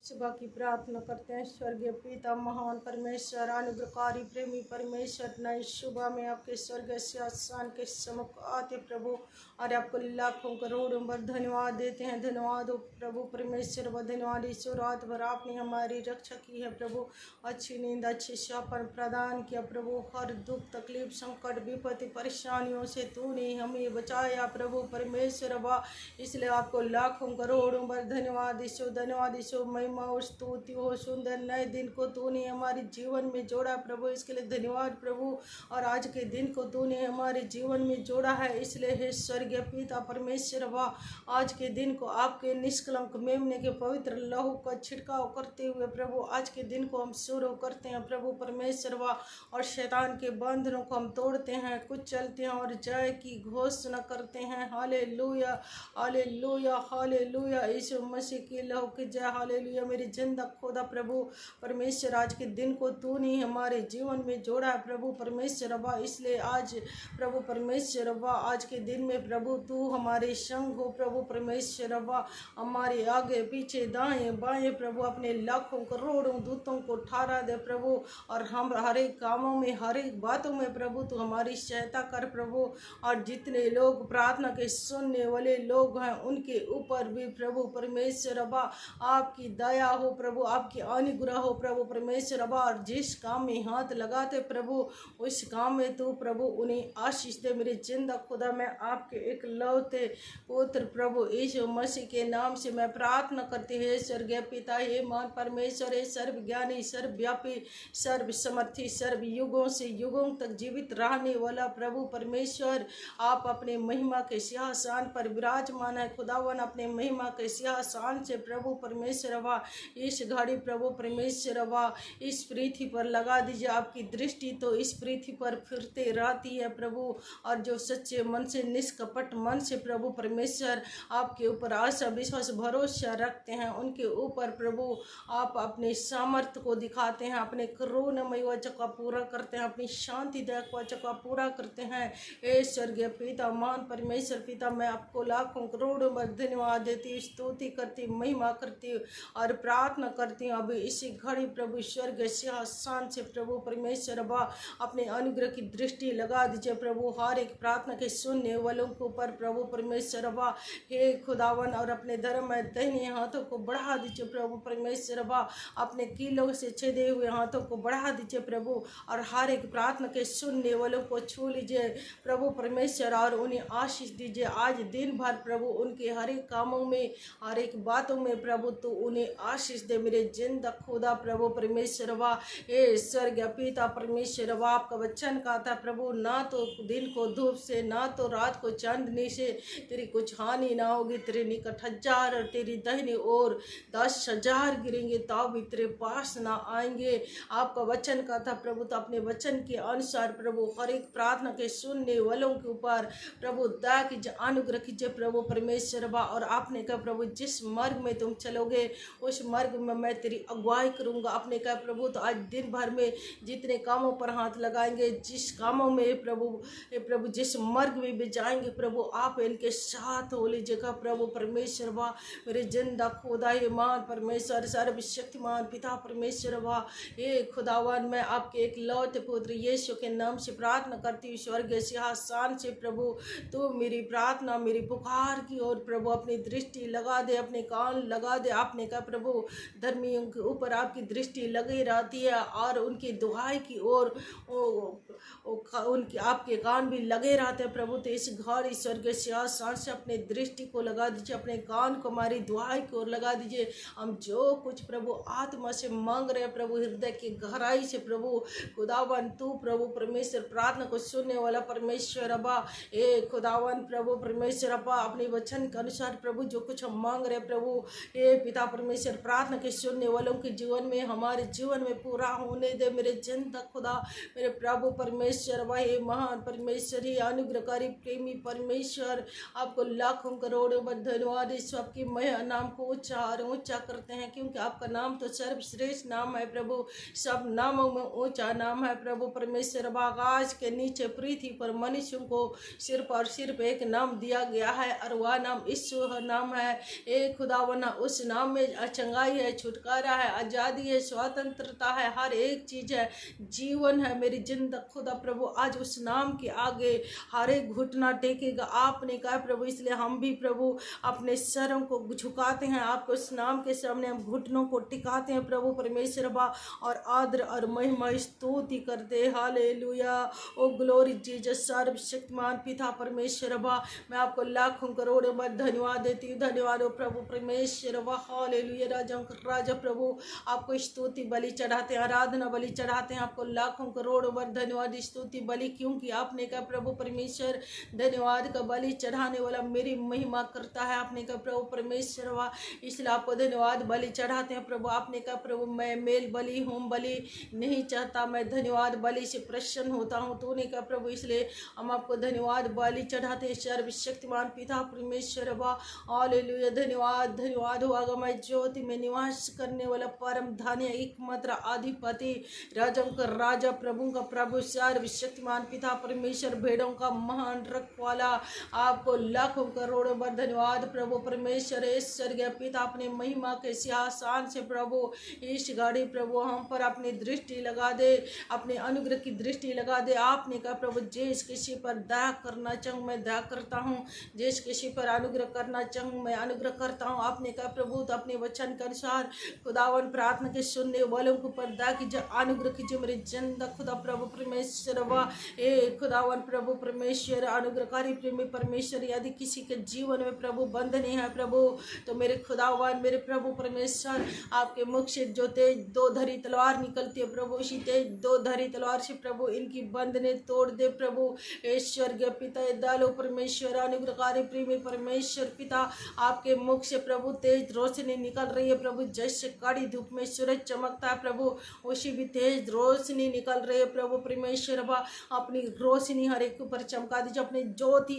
सुबह की प्रार्थना करते हैं। स्वर्गीय पिता महान परमेश्वर अनुग्रहकारी प्रेमी परमेश्वर, नई सुबह में आपके स्वर्ग से आसान के सम्मुख आते प्रभु, और आपको लाखों करोड़ों बार धन्यवाद देते हैं। धन्यवाद हो प्रभु परमेश्वर, व धन्यवाद ईश्वर, रात भर आपने हमारी रक्षा की है प्रभु। अच्छी नींद, अच्छी शापन प्रदान किया प्रभु। हर दुख तकलीफ संकट विपत्ति परेशानियों से तूने हमें बचाया प्रभु परमेश्वर, व इसलिए आपको लाखों करोड़ों बार धन्यवाद ईश्वर, धन्यवाद ईश्वर। महिमा और स्तुति हो। सुंदर नए दिन को तूने हमारे जीवन में जोड़ा प्रभु, इसके लिए धन्यवाद प्रभु। और आज के दिन को तूने हमारे जीवन में जोड़ा है, इसलिए हे स्वर्गीय पिता परमेश्वर, व आज के दिन को आपके निष्कलंक मेमने के पवित्र लहू का छिड़काव करते हुए प्रभु, आज के दिन को हम शुरू करते हैं प्रभु परमेश्वर, व और शैतान के बंधनों को हम तोड़ते हैं, कुछ चलते हैं और जय की घोषणा करते हैं। Hallelujah hallelujah hallelujah. यीशु मसीह की लहू की जय। हालेलुया। मेरी जिंदा खुदा प्रभु परमेश्वर, आज के दिन को तूने हमारे जीवन में जोड़ा है प्रभु परमेश्वर, व इसलिए आज प्रभु परमेश्वर, व आज के दिन में प्रभु तू हमारे संग हो प्रभु परमेश्वर, व हमारे आगे पीछे दाएं बाएं प्रभु अपने लाखों करोड़ों दूतों को ठहरा दे प्रभु, और हम हर एक कामों में हर एक बातों में प्रभु तू हमारी सहायता कर प्रभु। और जितने लोग प्रार्थना के सुनने वाले लोग हैं उनके ऊपर भी प्रभु परमेश्वर, व आपकी दया हो प्रभु, आपकी अनुग्रह हो प्रभु परमेश्वर, और जिस काम में हाथ लगाते प्रभु उस काम में तू प्रभु उन्हें आशीष दे। मेरे जिंदा खुदा, मैं आपके एक लौते पुत्र प्रभु यीशु मसीह के नाम से मैं प्रार्थना करती है। स्वर्गीय पिता, हे महान परमेश्वर, हे सर्वज्ञानी सर्वव्यापी सर्व समर्थी सर्व युगों से युगों तक जीवित रहने वाला प्रभु परमेश्वर, आप अपने महिमा के सिंहासन पर विराजमान है खुदावन। अपने महिमा के सिंहासन से प्रभु परमेश्वर, व इस घड़ी प्रभु परमेश्वर, व इस पृथ्वी पर लगा दीजिए। आपकी दृष्टि तो इस पृथ्वी पर फिरते रहती है प्रभु, और जो सच्चे मन से निष्कपट मन से प्रभु परमेश्वर आपके ऊपर आशा विश्वास भरोसा रखते हैं, उनके ऊपर प्रभु आप अपने सामर्थ्य को दिखाते हैं, अपने करुणामय वचन का पूरा करते हैं, अपनी शांतिदायक वचन का पूरा करते हैं। हे स्वर्गीय पिता महान परमेश्वर पिता, मैं आपको लाखों करोड़ों बार धन्यवाद देती हूँ, स्तुति करती हूँ, महिमा करती हूँ और प्रार्थना करती हूँ। अभी इसी घड़ी प्रभु स्वर्ग सिंहासन से प्रभु परमेश्वर, व अपने अनुग्रह की दृष्टि लगा दीजिए प्रभु हर एक प्रार्थना के सुनने वालों के ऊपर प्रभु परमेश्वर, व हे खुदावन, और अपने धर्म में दाहिने हाथों को बढ़ा दीजिए प्रभु परमेश्वर, व अपने कीलों से छेदे हुए हाथों को बढ़ा दीजिए प्रभु, और हर एक प्रार्थना के सुनने वालों को छू लीजिए प्रभु परमेश्वर, और उन्हें आशीष दीजिए। आज दिन भर प्रभु उनके हर एक कामों में हर एक बातों में प्रभु तो उन्हें आशीष दे। मेरे जिंदा खुदा प्रभु परमेश्वर, व हे स्वर्गीय पिता परमेश्वर, व आपका वचन कहता प्रभु, ना तो दिन को धूप से ना तो रात को चांदनी से तेरी कुछ हानि ना होगी। तेरे निकट 1000 और तेरी दाहिनी ओर 10,000 गिरेंगे तो भी तेरे पास ना आएंगे। आपका वचन कहता प्रभु, तो अपने वचन के अनुसार प्रभु हर एक प्रार्थना के सुनने वालों के ऊपर प्रभु दया कीजिए, अनुग्रह कीजिए प्रभु परमेश्वर, व और आपने कहा प्रभु जिस मार्ग में तुम चलोगे उस मार्ग में मैं तेरी अगुवाई करूंगा। आपने कहा प्रभु, तो आज दिन भर में जितने कामों पर हाथ लगाएंगे, जिस कामों में प्रभु जिस मार्ग में भी जाएंगे प्रभु आप इनके साथ हो लीजिएगा प्रभु परमेश्वर, व मेरे जिंदा खुदा हे महान परमेश्वर सर्वशक्तिमान पिता परमेश्वर, व हे खुदावन, मैं आपके एक लौते पुत्र यीशु के नाम से प्रार्थना करती हूँ। स्वर्गीय सिंहासन से प्रभु तो मेरी प्रार्थना मेरी पुकार की ओर प्रभु अपनी दृष्टि लगा दे, अपने कान लगा दे। आपने कहा प्रभु धर्मियों के ऊपर आपकी दृष्टि लगी रहती है, और उनकी दुहाई की ओर उनके आपके कान भी लगे रहते हैं प्रभु। तो इस घर स्वर्गीय सिंहासन से अपने दृष्टि को लगा दीजिए, अपने कान को हमारी दुहाई की ओर लगा दीजिए। हम जो कुछ प्रभु आत्मा से मांग रहे हैं प्रभु हृदय की गहराई से प्रभु खुदावन, तू प्रभु परमेश्वर प्रार्थना को सुनने वाला परमेश्वर, अब्बा ए खुदावन प्रभु परमेश्वर, अब्बा अपने वचन के अनुसार प्रभु जो कुछ हम मांग रहे प्रभु हे पिता परमेश्वर प्रार्थना के सुनने वालों के जीवन में हमारे जीवन में पूरा होने दे। मेरे जिंदा खुदा मेरे प्रभु परमेश्वर, वही महान परमेश्वर ही अनुग्रहकारी प्रेमी परमेश्वर, आपको लाखों करोड़ों बार धन्यवाद। इस आपकी मय नाम को ऊंचा और ऊंचा करते हैं, क्योंकि आपका नाम तो सर्वश्रेष्ठ नाम है प्रभु, सब नामों में ऊंचा नाम है प्रभु परमेश्वर। आकाश के नीचे पृथ्वी पर मनुष्यों को सिर्फ एक नाम दिया गया है, और वह नाम यीशु नाम है। एक खुदावना उस नाम में चंगाई है, छुटकारा है, आज़ादी है, स्वतंत्रता है, हर एक चीज़ है, जीवन है मेरी जिंदा खुदा प्रभु। आज उस नाम के आगे हर एक घुटना टेकेगा, आपने कहा प्रभु, इसलिए हम भी प्रभु अपने सरों को झुकाते हैं, आपको उस नाम के सामने हम घुटनों को टिकाते हैं प्रभु परमेश्वर बा, और आदर और महिमा स्तुति करते। हालेलुया, ओ ग्लोरी जीसस। सर्वशक्तिमान पिता परमेश्वर बा, मैं आपको लाखों करोड़ों बार धन्यवाद देती हूँ। धन्यवाद हो प्रभु परमेश्वर बा। हालेलुया, राजा राजा प्रभु आपको स्तुति बलि चढ़ाते हैं, आराधना बलि चढ़ाते हैं, आपको लाखों करोड़ों बार धन्यवाद स्तुति बलि, क्योंकि आपने कहा प्रभु परमेश्वर धन्यवाद का बलि चढ़ाने वाला मेरी महिमा करता है। आपने कहा प्रभु परमेश्वर वा, इसलिए आपको धन्यवाद बलि चढ़ाते हैं प्रभु। आपने कहा प्रभु मैं मेल बलि होम बलि नहीं चाहता, मैं धन्यवाद बलि से प्रसन्न होता हूँ। तूने कहा प्रभु, इसलिए हम आपको धन्यवाद बलि चढ़ाते हैं। सर्वशक्तिमान पिता परमेश्वर बा, हालेलुया, धन्यवाद धन्यवाद हो अगमय ज्योति में निवास करने वाला परम धन्य एकमात्र अधिपति, राजा का राजा, प्रभु का प्रभु, सर्वशक्तिमान पिता परमेश्वर, भेड़ों का महान रखवाला, आपको लाखों करोड़ों बार धन्यवाद प्रभु परमेश्वर। स्वर्गीय पिता अपने महिमा के सिंहासन से प्रभु इस गाड़ी प्रभु हम पर अपनी दृष्टि लगा दे, अपने अनुग्रह की दृष्टि लगा दे। आपने कहा प्रभु जिस किसी पर दया करना चाहूँ मैं दया करता हूँ, जिस किसी पर अनुग्रह करना चाहूँ मैं अनुग्रह करता हूँ। आपने कहा प्रभु तो अपने वचन के अनुसार खुदावन प्रार्थना के सुनने वालों को पर दया कीजिए, अनुग्रह कीजिए मेरे जिंदा खुदा प्रभु परमेश्वर वा। ए खुदावन प्रभु परमेश्वर अनुग्रहकारी प्रेमी परमेश्वर, यदि किसी के जीवन में प्रभु बंधने हैं प्रभु, तो मेरे खुदावन मेरे प्रभु परमेश्वर आपके मुख से जो तेज दो धरी तलवार निकलती है प्रभु, उसी तेज दो धरी तलवार से प्रभु इनकी बंधने तोड़ दे प्रभु। स्वर्गीय पिता दालो परमेश्वर अनुग्रहकारी प्रेमी परमेश्वर पिता, आपके मुख से प्रभु तेज रोशनी निकल रही है प्रभु, जैसे कड़ी धूप में सूरज चमकता है प्रभु, उसी भी तेज रोशनी निकल रही है प्रभु परमेश्वर बा। अपनी रोशनी हर एक ऊपर चमका दीजिए, अपनी ज्योति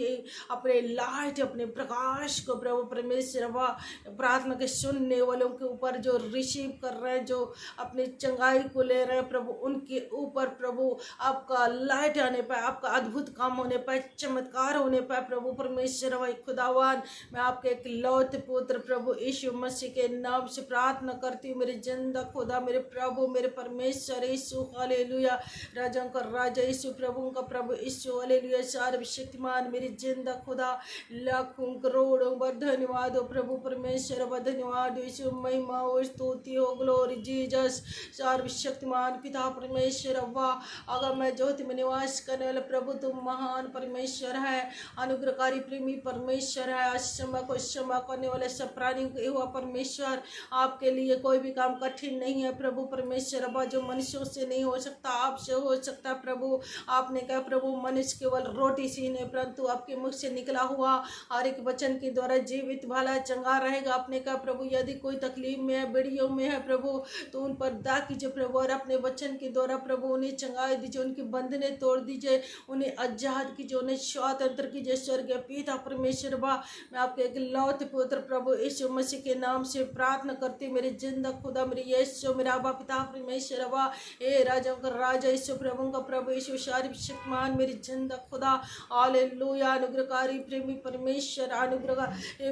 अपने लाइट अपने प्रकाश को प्रभु परमेश्वर बा, प्रार्थना के सुनने वालों के ऊपर जो रिसीव कर रहे हैं, जो अपनी चंगाई को ले रहे हैं प्रभु, उनके ऊपर प्रभु आपका लाइट आने पाए, आपका अद्भुत काम होने पाए, चमत्कार होने पाए प्रभु परमेश्वर भाई खुदावान। मैं आपके एक लौते पुत्र प्रभु यीशु मसीह के नाम से प्रार्थना करती हूँ मेरे जिंदा खुदा, मेरे प्रभु मेरे परमेश्वर यीशु। हालेलुया, राजा का राजा यीशु, प्रभु का प्रभु यीशु। हालेलुया, सर्वशक्तिमान मेरे जिंदा खुदा, लाखों करोड़ों बार धन्यवाद हो प्रभु परमेश्वर बा, धन्यवाद यीशु, महिमा हो स्तुति हो, ग्लोरी जीसस। सर्वशक्तिमान पिता परमेश्वर वाह, अगर मैं ज्योति में निवास करने वाले प्रभु तुम महान परमेश्वर है, अनुग्रहकारी प्रेमी परमेश्वर है, अक्षमा को क्षमा करने वाले सब प्राणियों के हुआ परमेश्वर। आपके लिए कोई भी काम कठिन नहीं है प्रभु परमेश्वर बा, जो मनुष्यों से नहीं हो सकता आपसे हो सकता प्रभु। आपने कहा प्रभु मनुष्य केवल रोटी से नहीं परंतु आपके मुख से निकला हुआ हर एक वचन के द्वारा जीवित भला चंगा रहेगा। आपने कहा प्रभु यदि कोई तकलीफ में है, बेड़ियों में है प्रभु, तो उन पर दया कीजिए प्रभु, और अपने वचन के द्वारा प्रभु उन्हें चंगाई दीजिए, उनकी बंधने तोड़ दीजिए, उन्हें आजाद कीजिए, उन्हें स्वतंत्र कीजिए। स्वर्गीय पिता परमेश्वर बा, मैं आपके एक लौते पुत्र प्रभु यीशु मसीह के नाम से प्रार्थना करती मेरे जिंदा खुदा, मेरे यीशु मेरा अब्बा पिता परमेश्वर बा, ए राजा का राजा यीशु, प्रभु का प्रभु यीशु, सर्वशक्तिमान मेरे जिंदा खुदा। हालेलुया, अनुग्रहकारी प्रेमी परमेश्वर, अनुग्रह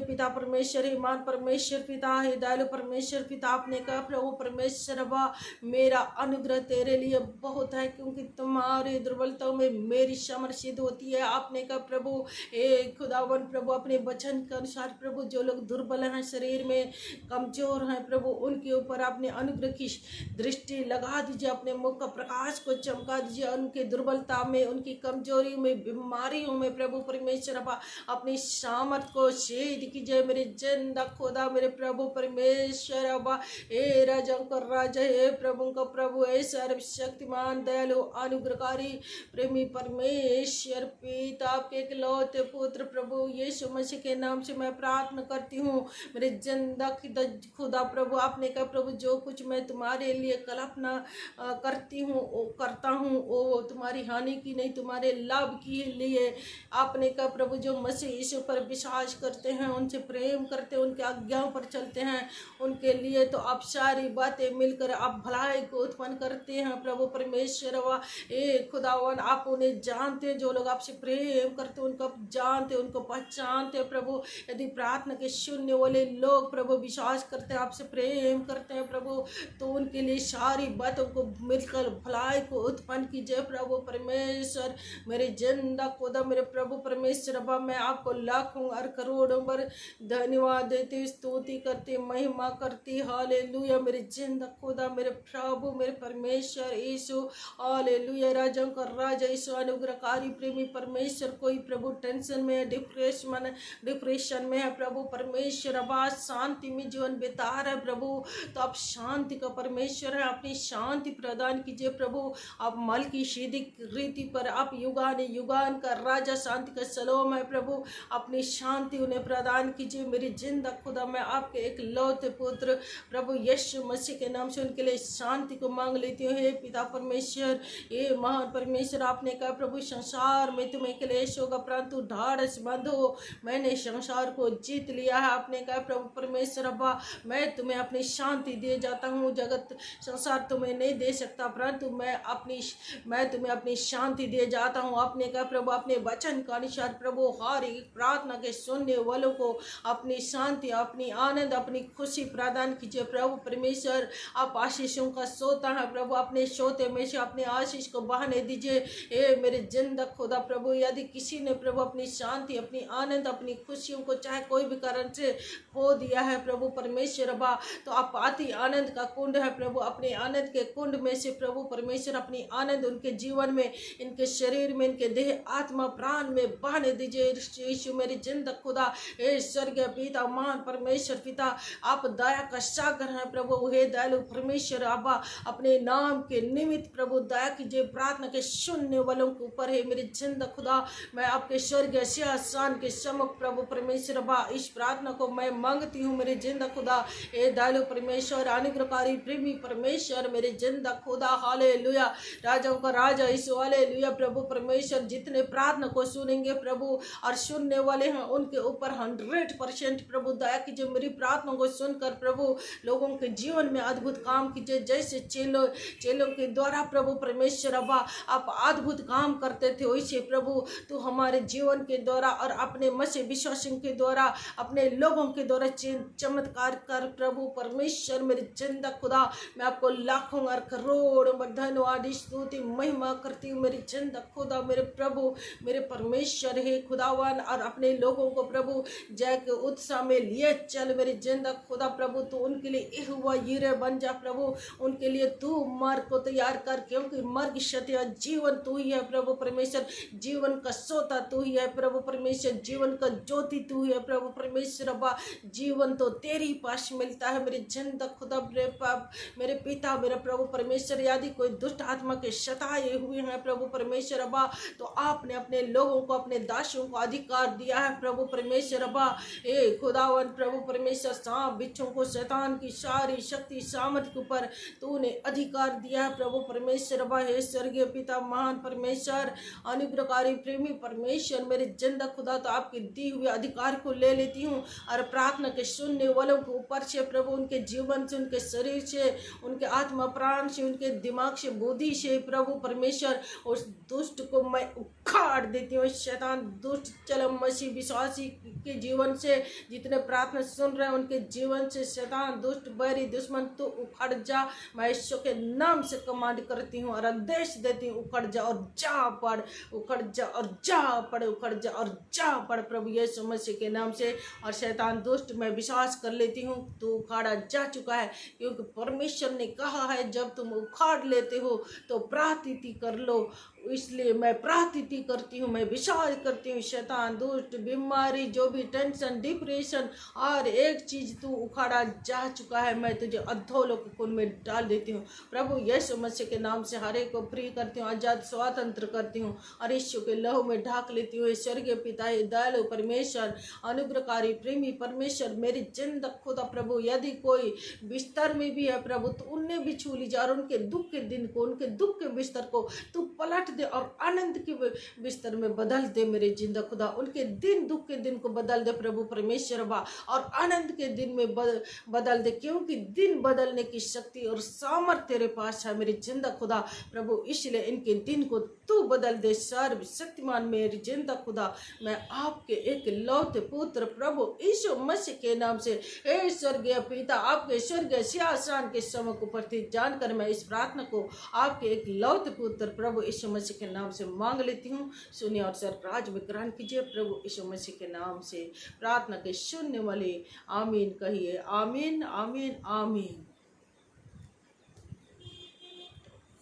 पिता परमेश्वर, ईमान परमेश्वर पिता, हे दयालु परमेश्वर पिता। आपने कहा प्रभु परमेश्वर बा, मेरा अनुग्रह तेरे लिए बहुत है, क्योंकि तुम्हारे दुर्बलताओं में मेरी समर सिद्ध होती है। आपने कहा प्रभु ए खुदावन प्रभु अपने वचन के अनुसार प्रभु जो लोग दुर्बल हैं, शरीर में कमजोर हैं प्रभु, उनके ऊपर अपने अनुग्रह की दृष्टि लगा दीजिए, अपने मुख का प्रकाश को चमका दीजिए, उनके दुर्बलता में, उनकी कमजोरी में, बीमारियों में प्रभु परमेश्वर बा अपनी सामर्थ को सिद्ध कीजिए मेरे जिंदा खुदा, मेरे प्रभु परमेश्वर बा। ए राजा का राजा, हे प्रभु का प्रभु, हे सर्वशक्तिमान दयालु अनुग्रहकारी प्रेमी परमेश्वर पिता, आपके एक लौते पुत्र प्रभु यीशु मसीह के नाम से मैं प्रार्थना करती हूँ मेरे जिंदा खुदा प्रभु। आपने कहा प्रभु जो कुछ मैं तुम्हारे लिए कल्पना करती हूँ करता हूँ वो तुम्हारी हानि की नहीं, तुम्हारे लाभ के लिए। आपने कहा प्रभु जो मसीह यीशु पर विश्वास करते हैं, उनसे प्रेम करते हैं, उनके आज्ञाओं पर चलते हैं, उनके लिए तो आप सारी बातें मिलकर आप भलाई को उत्पन्न करते हैं प्रभु परमेश्वर वा। ए खुदावन आप उन्हें जानते हैं, जो लोग आपसे प्रेम करते उनको जानते, उनको पहचानते प्रभु। यदि प्रार्थना के सुनने वाले लोग प्रभु विश्वास विश्वास करते हैं, आपसे प्रेम करते हैं प्रभु, तो उनके लिए सारी बातों को मिलकर भलाई को उत्पन्न कीजिए प्रभु परमेश्वर। मेरे जिंदा खुदा मेरे प्रभु परमेश्वर अब्बा, मैं आपको लाखों और करोड़ों बार धन्यवाद देती, स्तुति करती, महिमा करती। हालेलुया मेरे जिंदा खुदा मेरे प्रभु मेरे परमेश्वर यीशु। हालेलुया राजाओं का राजा यीशु, अनुग्रहकारी प्रेमी परमेश्वर। कोई प्रभु टेंशन में है, डिप्रेशन में है प्रभु परमेश्वर अब्बा, शांति में जीवन बिता रहा है प्रभु, तो आप शांति का परमेश्वर है, अपनी शांति प्रदान कीजिए प्रभु। आप मल की सीधी रीति पर आप युगान युगान का राजा, शांति का सलोम है प्रभु, अपनी शांति उन्हें प्रदान कीजिए। मेरी जिंदा खुदा मैं आपके एक लौते पुत्र प्रभु यीशु मसीह के नाम से उनके लिए शांति को मांग लेती हूँ। हे पिता परमेश्वर, ये महान परमेश्वर, आपने कहा प्रभु संसार में तुम्हें क्लेश होगा परंतु ढाढ़स बंधो, मैंने संसार को जीत लिया है। आपने कहा प्रभु परमेश्वर अब्बा, मैं तुम्हें अपनी शांति दे जाता हूँ, जगत संसार तुम्हें नहीं दे सकता परंतु मैं तुम्हें अपनी शांति दे जाता हूँ। आपने कहा प्रभु अपने वचन का अनुसार प्रभु हर एक प्रार्थना के सुनने वालों को अपनी शांति, अपनी आनंद, अपनी खुशी प्रदान कीजिए प्रभु परमेश्वर। आप आशीषों का सोता है प्रभु, अपने सोते में से अपने आशीष को बहाने दीजिए। ए मेरे जिंदा खुदा प्रभु, यदि किसी ने प्रभु अपनी शांति, अपनी आनंद, अपनी खुशियों को चाहे कोई भी कारण से खो दिया है प्रभु परमेश्वर अब्बा, तो आप आती आनंद का कुंड है प्रभु, अपने आनंद के कुंड में से प्रभु परमेश्वर अपनी आनंद उनके जीवन में, इनके शरीर में, इनके देह, आत्मा, प्राण में बहाने दीजिए यीशु मेरी जिंदा खुदा। हे स्वर्गीय पिता, महान परमेश्वर पिता, आप दया का सागर हैं प्रभु। हे दयालु परमेश्वर अब्बा, अपने नाम के निमित्त प्रभु दया कीजिए, प्रार्थना के सुनने वालों के ऊपर। है मेरी जिंदा खुदा, मैं आपके स्वर्गीय सिंहासन के सम्मुख प्रभु परमेश्वर अब्बा इस प्रार्थना को मैं मांगती हूँ मेरे जिंदा खुदा। हे दयालु परमेश्वर, अनुग्रहकारी प्रेमी परमेश्वर, मेरे जिंदा खुदा। हालेलुया राजाओं का राजा यीशु, हालेलुया प्रभु परमेश्वर, जितने प्रार्थना को सुनेंगे प्रभु और सुनने वाले हैं उनके ऊपर 100% प्रभु दया कीजिए। मेरी प्रार्थना को सुनकर प्रभु लोगों के जीवन में अद्भुत काम कीजिए, जैसे चेलों के द्वारा प्रभु परमेश्वर अब्बा आप अद्भुत काम करते थे, वैसे प्रभु तो हमारे जीवन के द्वारा और अपने मसीह विश्वासियों के द्वारा, अपने लोगों के द्वारा चमत्कार कर प्रभु परमेश्वर। मेरे जिंदा खुदा, मैं आपको लाखों और करोड़ों धन्यवाद, स्तुति, महिमा करती हूँ मेरी जिंदा खुदा, मेरे प्रभु, मेरे परमेश्वर है खुदावन। और अपने लोगों को प्रभु जय के उत्साह में लिए चल मेरे जिंदा खुदा प्रभु, तो उनके लिए यहोवा यीरे बन जा प्रभु, उनके लिए तू मार्ग को तैयार कर, क्योंकि मार्ग सत्य जीवन तू ही है प्रभु परमेश्वर, जीवन का सोता तू ही है प्रभु परमेश्वर, जीवन का ज्योति तू ही है प्रभु परमेश्वर अब्बा, जीवन तो तेरी पास मिलता है मेरे जिंदा खुदा। मेरे पिता, मेरा प्रभु परमेश्वर, यदि कोई दुष्ट आत्मा के सताए हुए हैं प्रभु परमेश्वर अब्बा, तो आपने अपने लोगों को, अपने दासों को अधिकार दिया है प्रभु परमेश्वर अब्बा। ए खुदावन प्रभु परमेश्वर, सांप बिच्छों को, शैतान की सारी शक्ति सामर्थ के ऊपर तूने अधिकार दिया है प्रभु परमेश्वर अब्बा। हे स्वर्गीय पिता, महान परमेश्वर, अनुग्रहकारी प्रेमी परमेश्वर, मेरे जिंदा खुदा, तो आपके दी हुए अधिकार को ले लेती हूँ और प्रार्थना के सुनने वालों के ऊपर से प्रभु, उनके जीवन से, उनके शरीर से, उनके आत्मा प्राण से, उनके दिमाग से, बुद्धि से प्रभु परमेश्वर, उस दुष्ट को मैं उखाड़ देती हूँ। शैतान दुष्ट चलम मसीह विश्वासी के जीवन से, जितने प्रार्थना सुन रहे हैं उनके जीवन से शैतान दुष्ट बैरी दुश्मन तो उखड़ जा। मैं ईश्वर के नाम से कमांड करती हूँ और आदेश देती हूँ, उखड़ जा और जा पड़, उखड़ जा और जा पड़, उखड़ जा और जा पड़ प्रभु यीशु मसीह के नाम से। और शैतान दुष्ट मैं विश्वास कर लेती हूँ तो उखाड़ा जा चुका है, क्योंकि परमेश्वर ने कहा है जब तुम उखाड़ लेते हो तो प्रार्थना कर लो, इसलिए मैं प्रार्थना करती हूँ, मैं विश्वास करती हूँ। शैतान दुष्ट बीमारी, जो भी टेंशन, डिप्रेशन, और एक चीज तू उखाड़ा जा चुका है, मैं तुझे अधोलोक कुंड में डाल देती हूँ प्रभु यीशु मसीह के नाम से। हर एक को फ्री करती हूँ, आजाद स्वतंत्र करती हूँ और यीशु के लहू में ढाक लेती हूँ। स्वर्गीय पिता, दयालु परमेश्वर, अनुग्रहकारी प्रेमी परमेश्वर, मेरी जिंदा खुदा प्रभु, यदि कोई बिस्तर में भी है प्रभु, तो उन्हें भी छू लीजिए और उनके दुख के दिन को, उनके दुख के बिस्तर को तू पलट दे और आनंद के बिस्तर में बदल दे मेरे जिंदा खुदा। उनके दिन, दुख के दिन को बदल दे प्रभु परमेश्वर बा, और आनंद के दिन में बदल दे, क्योंकि दिन बदलने की शक्ति और सामर्थ्य तेरे पास है मेरे जिंदा खुदा प्रभु, इसलिए इनके दिन को तू बदल दे सर्व शक्तिमान मेरे जिंदा खुदा। मैं आपके एक लौते पुत्र प्रभु यीशु मसीह के नाम से हे स्वर्गीय पिता, आपके स्वर्गीय सिंहासन के सम्मुख उपस्थित जानकर मैं इस प्रार्थना को आपके एक लौते पुत्र प्रभु यीशु मसीह के नाम से मांग लेती हूँ। सुनिए और सरराज में ग्रहण कीजिए प्रभु यीशु मसीह के नाम से प्रार्थना के सुनने वाले आमीन कहिए। आमीन, आमीन, आमीन।